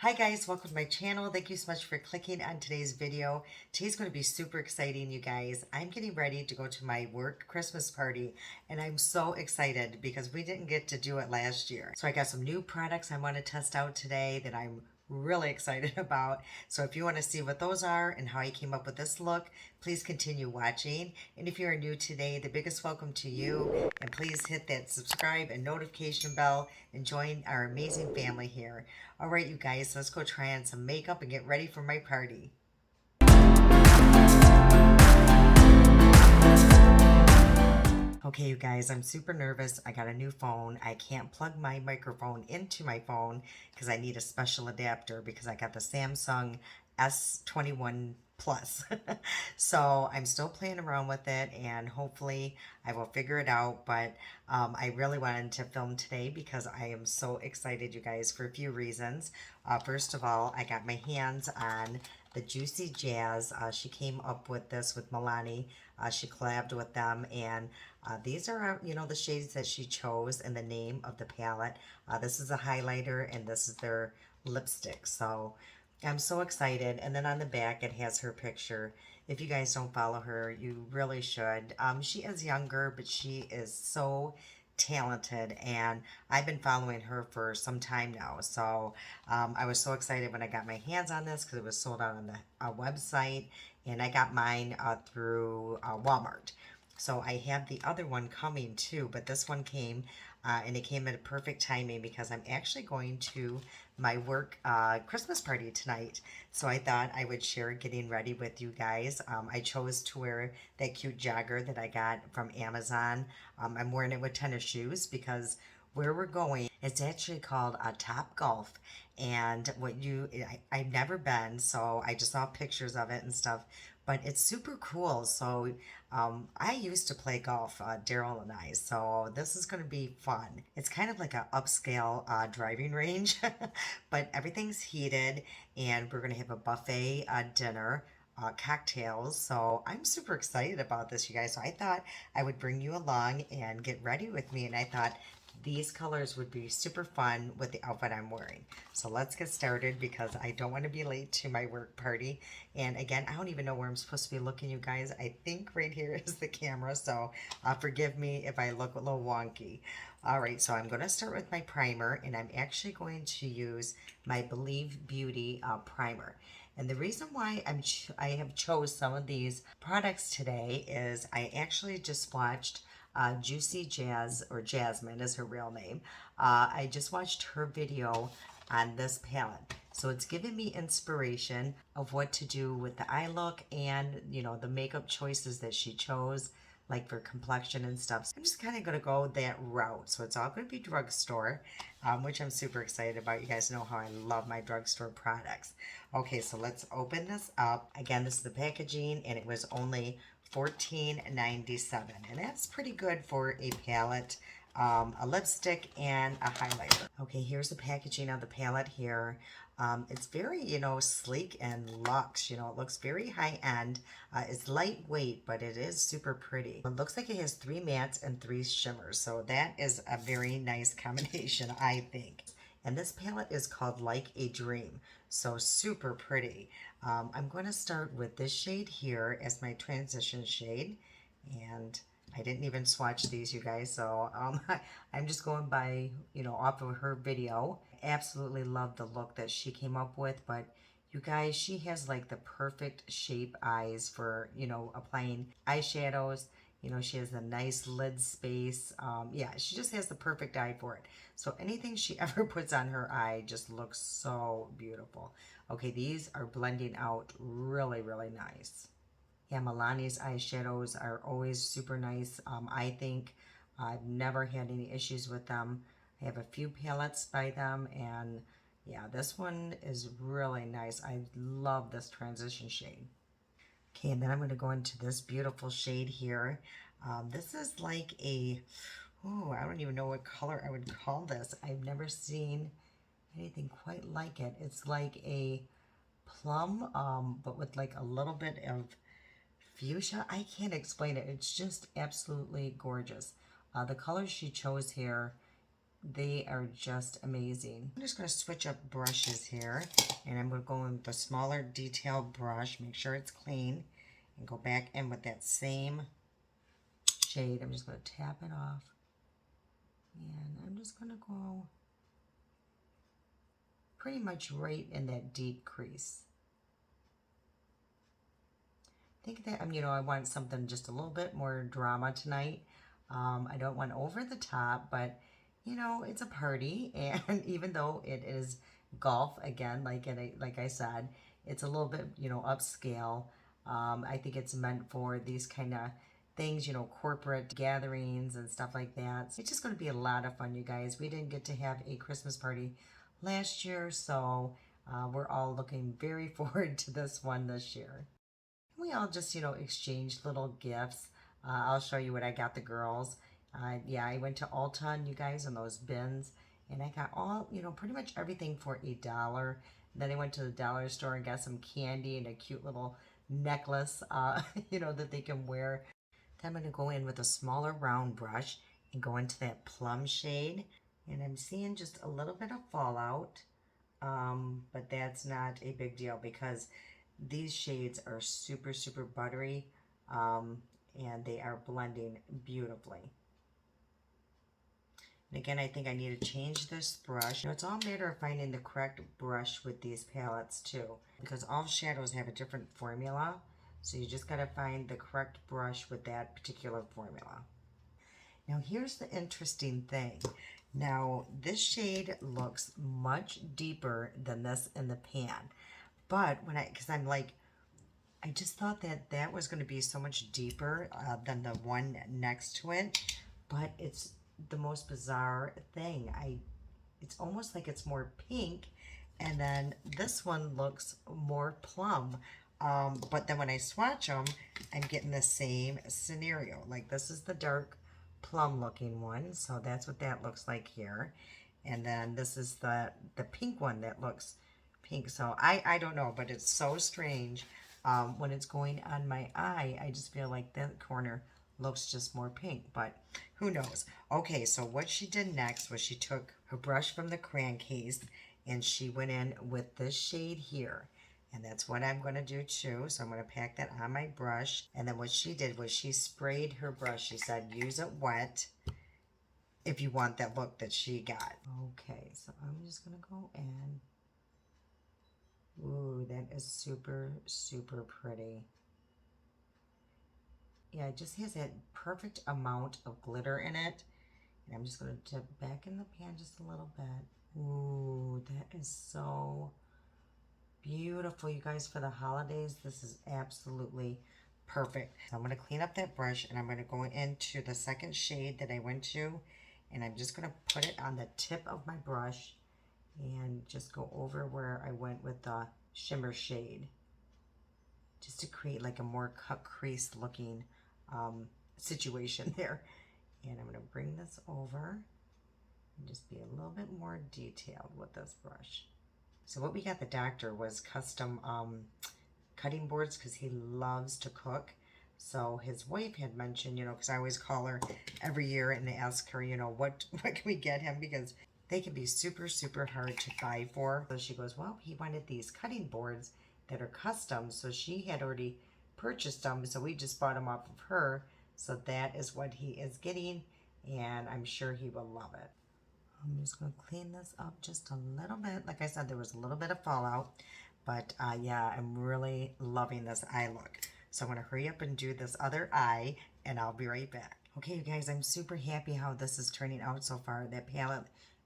Hi guys, welcome to my channel. Thank you so much for clicking on today's video. Today's going to be super exciting, you guys. I'm getting ready to go to my work Christmas party and I'm so excited because we didn't get to do it last year. So I got some new products I want to test out today that I'm really excited about. So if you want to see what those are and how I came up with this look, please continue watching. And if you are new today, the biggest welcome to you. And please hit that subscribe and notification bell and join our amazing family here. All right, you guys, let's go try on some makeup and get ready for my party. Okay, you guys, I'm super nervous. I got a new phone. I can't plug my microphone into my phone because I need a special adapter because I got the Samsung S21 Plus. So I'm still playing around with it and hopefully I will figure it out. But I really wanted to film today because I am so excited, you guys, for a few reasons. First of all, I got my hands on the Juicyjas. She came up with this with Milani. She collabed with them, and these are, the shades that she chose and the name of the palette. This is a highlighter, and this is their lipstick. So I'm so excited. And then on the back, it has her picture. If you guys don't follow her, you really should. She is younger, but she is so talented, and I've been following her for some time now. So I was so excited when I got my hands on this because it was sold out on the website, and I got mine through Walmart. So I have the other one coming too, but this one came and it came at a perfect timing because I'm actually going to my work Christmas party tonight. So I thought I would share getting ready with you guys. I chose to wear that cute jogger that I got from Amazon. I'm wearing it with tennis shoes because where we're going, it's actually called a Top Golf. And I've never been, so I just saw pictures of it and stuff. But it's super cool. So I used to play golf, Daryl and I. So this is going to be fun. It's kind of like an upscale driving range, but everything's heated, and we're going to have a buffet dinner. Cocktails. So I'm super excited about this, you guys. So I thought I would bring you along and get ready with me. And I thought these colors would be super fun with the outfit I'm wearing. So let's get started because I don't want to be late to my work party. And again, I don't even know where I'm supposed to be looking, you guys. I think right here is the camera, so forgive me if I look a little wonky. All right, so I'm going to start with my primer, and I'm actually going to use my Believe Beauty primer. And the reason why I have chose some of these products today is I actually just watched Juicyjas, or Jasmine is her real name. I just watched her video on this palette. So it's given me inspiration of what to do with the eye look and, the makeup choices that she chose, like for complexion and stuff. So I'm just kind of going to go that route. So it's all going to be drugstore, which I'm super excited about. You guys know how I love my drugstore products. Okay, so let's open this up. Again, this is the packaging, and it was only $14.97, and that's pretty good for a palette, a lipstick, and a highlighter. Okay, here's the packaging of the palette here. It's very, sleek and luxe. It looks very high end. It's lightweight, but it is super pretty. It looks like it has 3 mattes and 3 shimmers, so that is a very nice combination, I think. And this palette is called Like a Dream, so super pretty. I'm going to start with this shade here as my transition shade, and I didn't even swatch these, you guys, so I'm just going by, off of her video. Absolutely love the look that she came up with, but you guys, she has like the perfect shape eyes for, applying eyeshadows. She has a nice lid space. Yeah, she just has the perfect eye for it. So anything she ever puts on her eye just looks so beautiful. Okay, these are blending out really, really nice. Yeah, Milani's eyeshadows are always super nice. I think I've never had any issues with them. I have a few palettes by them, and yeah, this one is really nice. I love this transition shade. Okay, and then I'm going to go into this beautiful shade here. This is like I don't even know what color I would call this. I've never seen anything quite like it. It's like a plum, but with like a little bit of fuchsia. I can't explain it. It's just absolutely gorgeous. The colors she chose here They are just amazing. I'm just going to switch up brushes here, and I'm going to go in with the smaller detailed brush, make sure it's clean, and go back in with that same shade. I'm just going to tap it off, and I'm just going to go pretty much right in that deep crease. I think that, you know, I want something just a little bit more drama tonight. I don't want over the top, but you know, it's a party, and even though it is golf again, like I said, it's a little bit, you know, upscale. I think it's meant for these kind of things, you know, corporate gatherings and stuff like that. So it's just going to be a lot of fun, you guys. We didn't get to have a Christmas party last year, so we're all looking very forward to this one this year. We all just, you know, exchanged little gifts. I'll show you what I got the girls. Yeah, I went to Ulta, you guys, on those bins, and I got all, you know, pretty much everything for $1. Then I went to the dollar store and got some candy and a cute little necklace, you know, that they can wear. Then I'm going to go in with a smaller round brush and go into that plum shade. And I'm seeing just a little bit of fallout, but that's not a big deal because these shades are super, super buttery, and they are blending beautifully. And again, I think I need to change this brush. You know, it's all a matter of finding the correct brush with these palettes too, because all shadows have a different formula. So you just got to find the correct brush with that particular formula. Now here's the interesting thing. Now this shade looks much deeper than this in the pan. But when because I'm like, I just thought that that was going to be so much deeper than the one next to it. But it's the most bizarre thing. It's almost like it's more pink, and then this one looks more plum. But then when I swatch them, I'm getting the same scenario. Like this is the dark plum looking one, so that's what that looks like here. And then this is the pink one that looks pink. So I don't know, but it's so strange. When it's going on my eye, I just feel like that corner looks just more pink, but who knows. Okay, so what she did next was she took her brush from the crayon case and she went in with this shade here. And that's what I'm going to do too. So I'm going to pack that on my brush. And then what she did was she sprayed her brush. She said use it wet if you want that look that she got. Okay, so I'm just going to go in. Ooh, that is super, super pretty. Yeah, it just has that perfect amount of glitter in it. And I'm just going to dip back in the pan just a little bit. Ooh, that is so beautiful, you guys. For the holidays, this is absolutely perfect. So I'm going to clean up that brush, and I'm going to go into the second shade that I went to, and I'm just going to put it on the tip of my brush and just go over where I went with the shimmer shade, just to create like a more cut crease looking situation there. And I'm going to bring this over and just be a little bit more detailed with this brush. So what we got the doctor was custom cutting boards, because he loves to cook. So his wife had mentioned, you know, because I always call her every year and ask her, you know, what can we get him, because they can be super, super hard to buy for. So she goes, well, he wanted these cutting boards that are custom. So she had already purchased them. So we just bought them off of her. So that is what he is getting. And I'm sure he will love it. I'm just going to clean this up just a little bit. Like I said, there was a little bit of fallout. But yeah, I'm really loving this eye look. So I'm going to hurry up and do this other eye. And I'll be right back. Okay, you guys, I'm super happy how this is turning out so far. That palette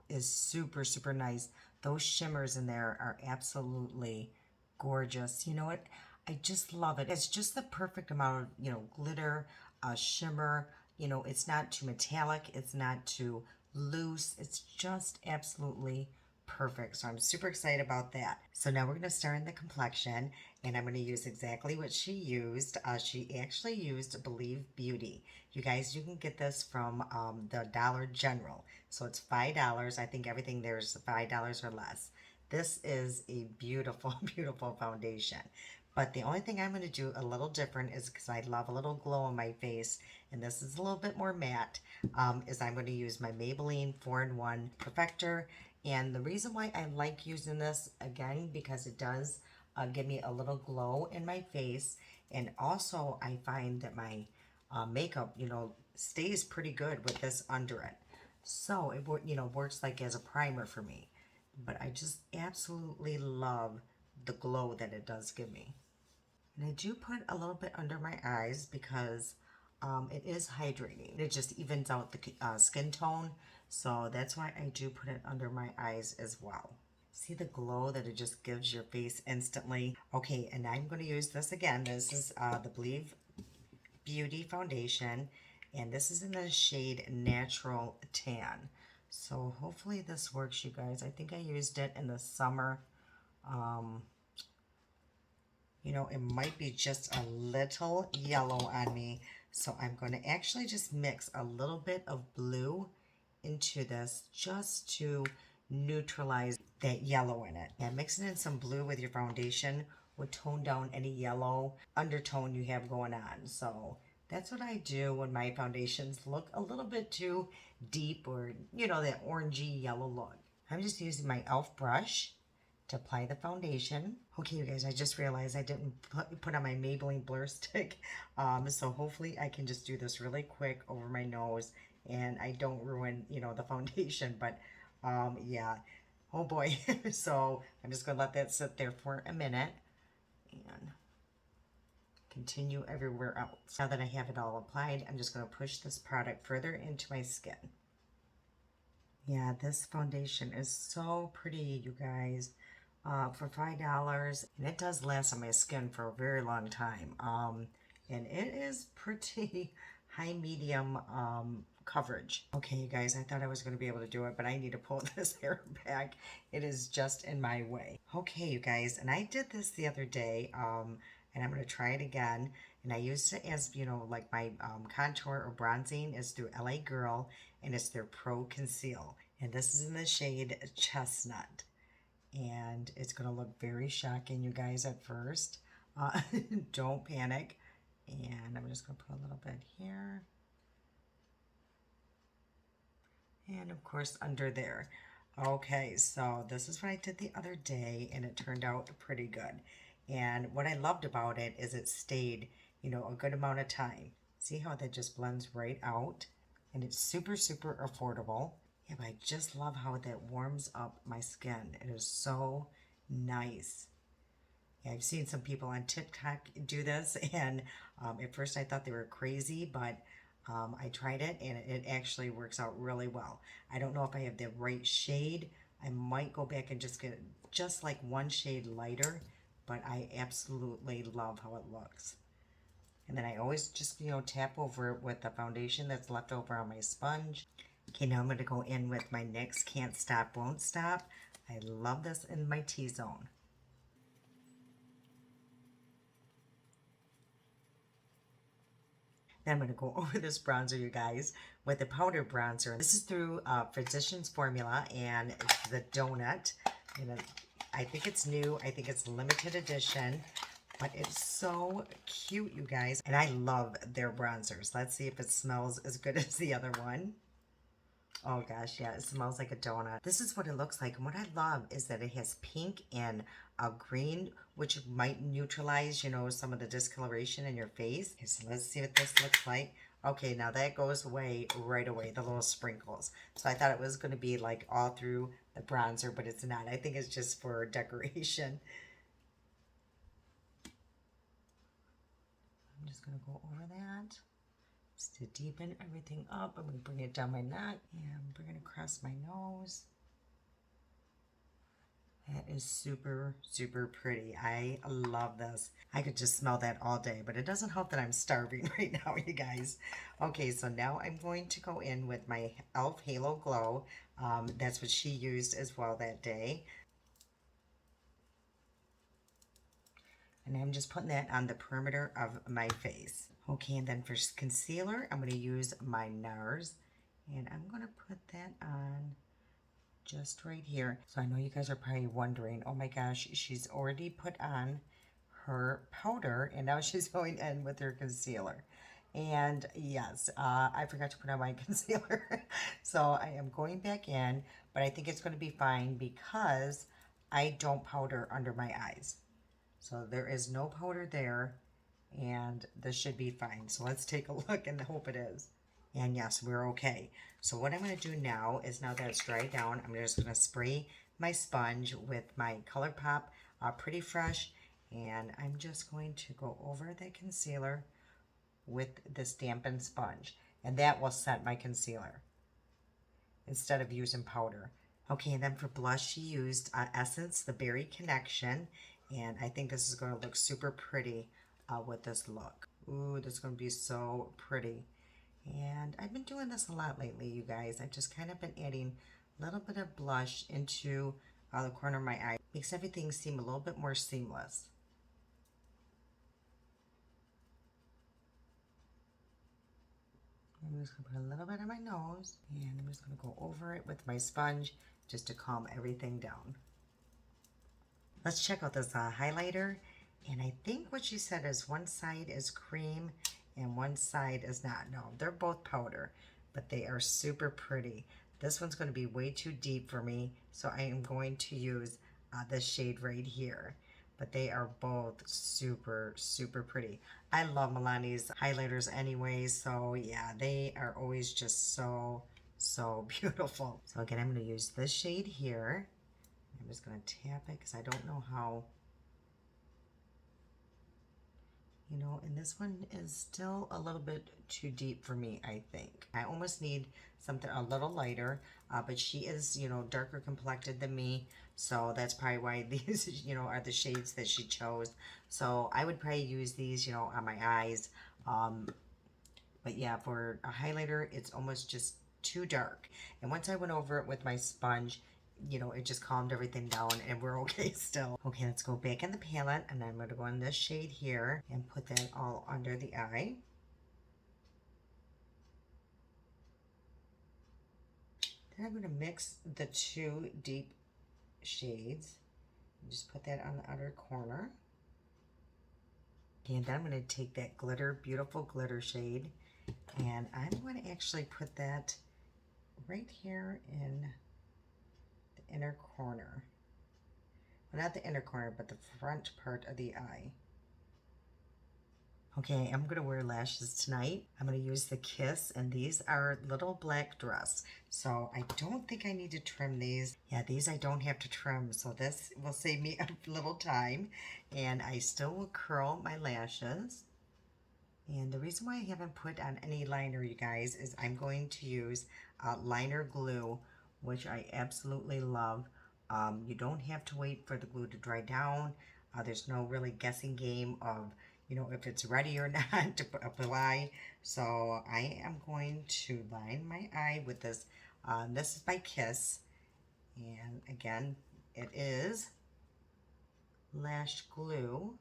is super, super nice. Those shimmers in there are absolutely gorgeous. You know what? I just love it. It's just the perfect amount of, you know, glitter, shimmer. You know, it's not too metallic. It's not too loose. It's just absolutely perfect. So I'm super excited about that. So now we're going to start in the complexion, and I'm going to use exactly what she used. She actually used Believe Beauty. You guys, you can get this from the Dollar General. So it's $5. I think everything there is $5 or less. This is a beautiful, beautiful foundation. But the only thing I'm going to do a little different is because I love a little glow on my face, and this is a little bit more matte, is I'm going to use my Maybelline 4-in-1 Perfector. And the reason why I like using this, again, because it does give me a little glow in my face. And also I find that my makeup, stays pretty good with this under it. So it works like as a primer for me. But I just absolutely love the glow that it does give me. And I do put a little bit under my eyes because it is hydrating. It just evens out the skin tone. So that's why I do put it under my eyes as well. See the glow that it just gives your face instantly. Okay, and I'm going to use this again. This is the Believe Beauty Foundation. And this is in the shade Natural Tan. So hopefully this works, you guys. I think I used it in the summer. It might be just a little yellow on me. So I'm going to actually just mix a little bit of blue into this just to neutralize that yellow in it. And mixing in some blue with your foundation would tone down any yellow undertone you have going on. So that's what I do when my foundations look a little bit too deep or, that orangey yellow look. I'm just using my e.l.f. brush to apply the foundation. Okay, you guys, I just realized I didn't put on my Maybelline Blur Stick. So hopefully I can just do this really quick over my nose and I don't ruin, the foundation. But yeah, oh boy. So I'm just gonna let that sit there for a minute and continue everywhere else. Now that I have it all applied, I'm just gonna push this product further into my skin. Yeah, this foundation is so pretty, you guys. For $5, and it does last on my skin for a very long time. And it is pretty high medium coverage. Okay, you guys, I thought I was going to be able to do it, but I need to pull this hair back. It is just in my way. Okay, you guys, and I did this the other day, and I'm going to try it again. And I used it as, like my contour or bronzing is through LA Girl, and it's their Pro Conceal. And this is in the shade Chestnut. And it's going to look very shocking, you guys, at first. Don't panic. And I'm just going to put a little bit here. And, of course, under there. Okay, so this is what I did the other day, and it turned out pretty good. And what I loved about it is it stayed, a good amount of time. See how that just blends right out? And it's super, super affordable. Yeah, but I just love how that warms up my skin. It is so nice. Yeah, I've seen some people on TikTok do this, and at first I thought they were crazy, but I tried it, and it actually works out really well. I don't know if I have the right shade. I might go back and just get just like one shade lighter, but I absolutely love how it looks. And then I always just, tap over it with the foundation that's left over on my sponge. Okay, now I'm going to go in with my NYX Can't Stop, Won't Stop. I love this in my T-zone. Then I'm going to go over this bronzer, you guys, with the powder bronzer. This is through Physicians Formula, and it's the Donut. I think it's new. I think it's limited edition. But it's so cute, you guys. And I love their bronzers. Let's see if it smells as good as the other one. Oh gosh, yeah, it smells like a donut. This is what it looks like. And what I love is that it has pink and green, which might neutralize, some of the discoloration in your face. Okay, so let's see what this looks like. Okay, now that goes away right away, the little sprinkles. So I thought it was going to be like all through the bronzer, but it's not. I think it's just for decoration. I'm just going to go over that. To deepen everything up, I'm going to bring it down my neck and bring it across my nose. That is super, super pretty. I love this. I could just smell that all day, but it doesn't help that I'm starving right now, you guys. Okay, so now I'm going to go in with my e.l.f. Halo Glow. That's what she used as well that day. And I'm just putting that on the perimeter of my face. Okay, and then for concealer, I'm going to use my NARS. And I'm going to put that on just right here. So I know you guys are probably wondering, oh my gosh, she's already put on her powder, and now she's going in with her concealer. And yes, I forgot to put on my concealer. So I am going back in, but I think it's going to be fine because I don't powder under my eyes. So there is no powder there, and this should be fine. So let's take a look and hope it is. And yes, we're okay. So what I'm going to do now is, now that it's dried down, I'm just going to spray my sponge with my ColourPop Pretty Fresh, and I'm just going to go over the concealer with this dampened sponge, and that will set my concealer instead of using powder. Okay, and then for blush, she used Essence, the Berry Connection, and I think this is going to look super pretty with this look. Ooh, this is going to be so pretty. And I've been doing this a lot lately, you guys. I've just kind of been adding a little bit of blush into the corner of my eye. Makes everything seem a little bit more seamless. I'm just going to put a little bit on my nose, and I'm just going to go over it with my sponge just to calm everything down. Let's check out this highlighter, and I think what she said is one side is cream and one side is not. No, they're both powder, but they are super pretty. This one's going to be way too deep for me, so I am going to use this shade right here. But they are both super, super pretty. I love Milani's highlighters anyway, so yeah, they are always just so, so beautiful. So again, I'm going to use this shade here. I'm just going to tap it because I don't know how, you know, and this one is still a little bit too deep for me, I think. I almost need something a little lighter, but she is, you know, darker complected than me, so that's probably why these, you know, are the shades that she chose. So I would probably use these, you know, on my eyes. But yeah, for a highlighter, it's almost just too dark. And once I went over it with my sponge, you know, it just calmed everything down and we're okay still. Okay, let's go back in the palette, and I'm going to go in this shade here and put that all under the eye. Then I'm going to mix the two deep shades. Just put that on the outer corner. Okay, and then I'm going to take that glitter, beautiful glitter shade, and I'm going to actually put that right here in the inner corner. Well, not the inner corner, but the front part of the eye. Okay, I'm going to wear lashes tonight. I'm going to use the Kiss, and these are little black dress. So I don't think I need to trim these. Yeah, these I don't have to trim, so this will save me a little time. And I still will curl my lashes. And the reason why I haven't put on any liner, you guys, is I'm going to use liner glue, which I absolutely love. You don't have to wait for the glue to dry down. There's no really guessing game of, you know, if it's ready or not to apply. So I am going to line my eye with this. This is by Kiss. And again, it is lash glue.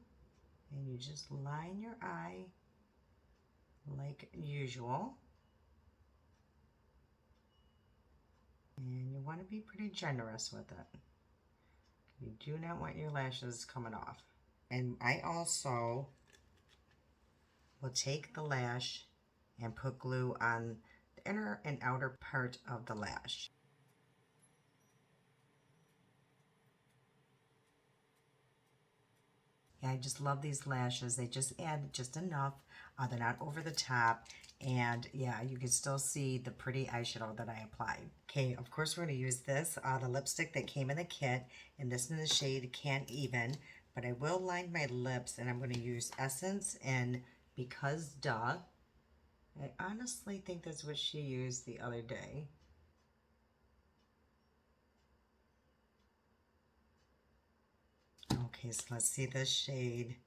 And you just line your eye like usual. And you want to be pretty generous with it. You do not want your lashes coming off. And I also will take the lash and put glue on the inner and outer part of the lash. Yeah, I just love these lashes. They just add just enough. They're not over the top. And yeah, you can still see the pretty eyeshadow that I applied. Okay, of course we're going to use this, the lipstick that came in the kit. And this is in the shade Can't Even. But I will line my lips, and I'm going to use Essence and Because Duh. I honestly think that's what she used the other day. Okay, so let's see this shade.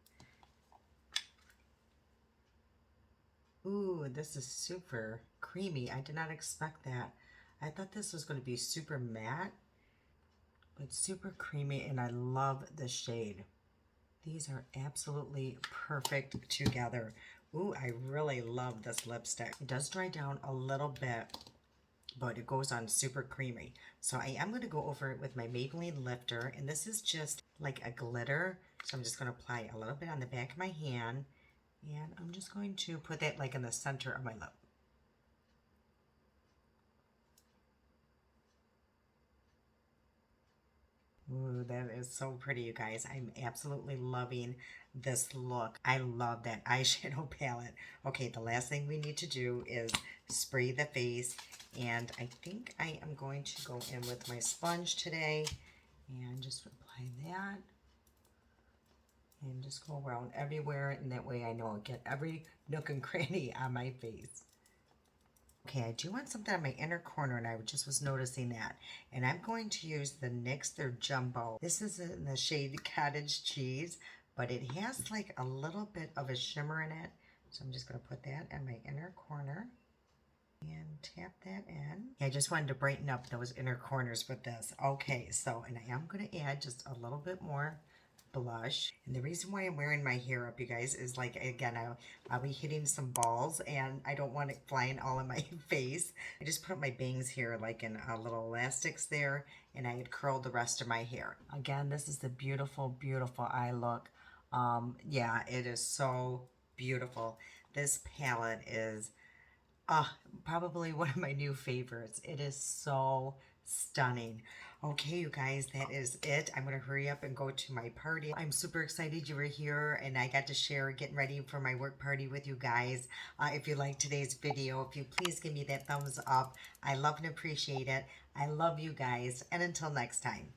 Ooh, this is super creamy. I did not expect that. I thought this was going to be super matte, but super creamy, and I love the shade. These are absolutely perfect together. Ooh, I really love this lipstick. It does dry down a little bit, but it goes on super creamy. So I am going to go over it with my Maybelline Lifter, and this is just like a glitter So I'm just going to apply a little bit on the back of my hand, and I'm just going to put that like in the center of my lip. Ooh, that is so pretty, you guys. I'm absolutely loving this look. I love that eyeshadow palette. Okay, the last thing we need to do is spray the face, and I think I am going to go in with my sponge today and just apply that and just go around everywhere, and that way I know I'll get every nook and cranny on my face. Okay, I do want something on my inner corner, and I just was noticing that. And I'm going to use the NYX Their Jumbo. This is in the shade Cottage Cheese, but it has like a little bit of a shimmer in it. So I'm just going to put that in my inner corner and tap that in. I just wanted to brighten up those inner corners with this. Okay, so, and I am going to add just a little bit more blush. And the reason why I'm wearing my hair up, you guys, is like, again, I'll be hitting some balls, and I don't want it flying all in my face. I just put up my bangs here like in little elastics there, and I had curled the rest of my hair. Again, this is the beautiful, beautiful eye look. Yeah, it is so beautiful. This palette is probably one of my new favorites. It is so stunning. Okay, you guys, that is it. I'm going to hurry up and go to my party. I'm super excited you were here, and I got to share getting ready for my work party with you guys. If you liked today's video, if you please give me that thumbs up. I love and appreciate it. I love you guys, and until next time.